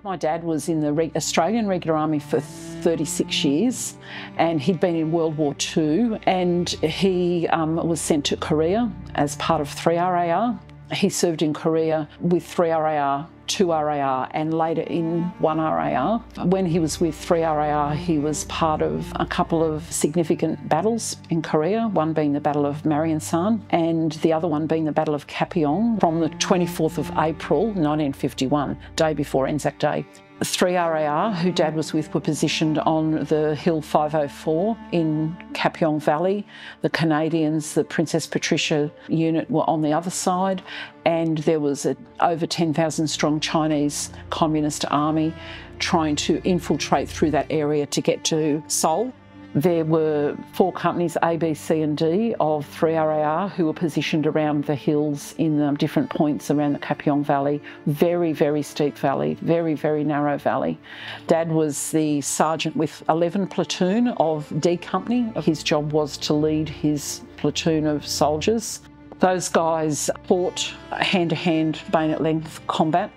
My dad was in the Australian Regular Army for 36 years, and he'd been in World War II, and he was sent to Korea as part of 3RAR. He served in Korea with 3RAR, 2RAR and later in 1RAR. When he was with 3RAR, he was part of a couple of significant battles in Korea, one being the Battle of Mariensan and the other one being the Battle of Kapyong from the 24th of April 1951, day before Anzac Day. 3RAR, who Dad was with, were positioned on the Hill 504 in Kapyong Valley. The Canadians, the Princess Patricia unit, were on the other side, and there was an over 10,000 strong Chinese Communist army trying to infiltrate through that area to get to Seoul. There were 4 companies, A, B, C and D, of 3RAR who were positioned around the hills in the different points around the Kapyong Valley. Very, very steep valley, very, very narrow valley. Dad was the sergeant with 11 platoon of D Company. His job was to lead his platoon of soldiers. Those guys fought hand-to-hand, bayonet-length combat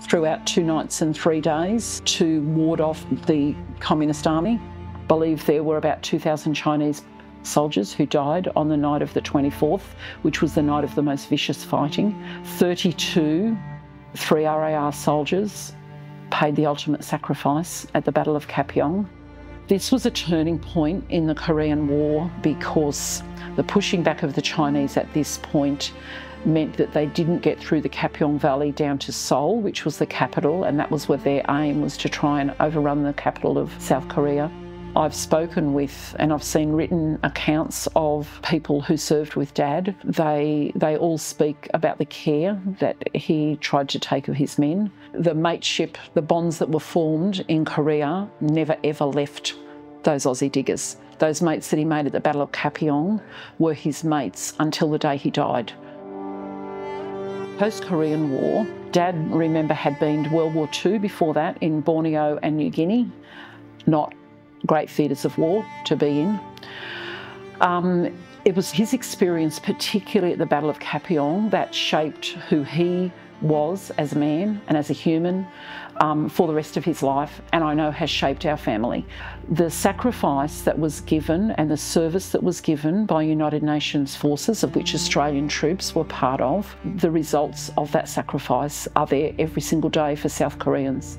throughout 2 nights and 3 days to ward off the Communist army. I believe there were about 2,000 Chinese soldiers who died on the night of the 24th, which was the night of the most vicious fighting. 32 3RAR soldiers paid the ultimate sacrifice at the Battle of Kapyong. This was a turning point in the Korean War because the pushing back of the Chinese at this point meant that they didn't get through the Kapyong Valley down to Seoul, which was the capital, and that was where their aim was, to try and overrun the capital of South Korea. I've spoken with and I've seen written accounts of people who served with Dad. They all speak about the care that he tried to take of his men. The mateship, the bonds that were formed in Korea never ever left those Aussie diggers. Those mates that he made at the Battle of Kapyong were his mates until the day he died. Post-Korean War, Dad, remember, had been to World War II before that in Borneo and New Guinea. Not great theatres of war to be in. It was his experience, particularly at the Battle of Kapyong, that shaped who he was as a man and as a human for the rest of his life, and I know has shaped our family. The sacrifice that was given and the service that was given by United Nations forces, of which Australian troops were part of, the results of that sacrifice are there every single day for South Koreans.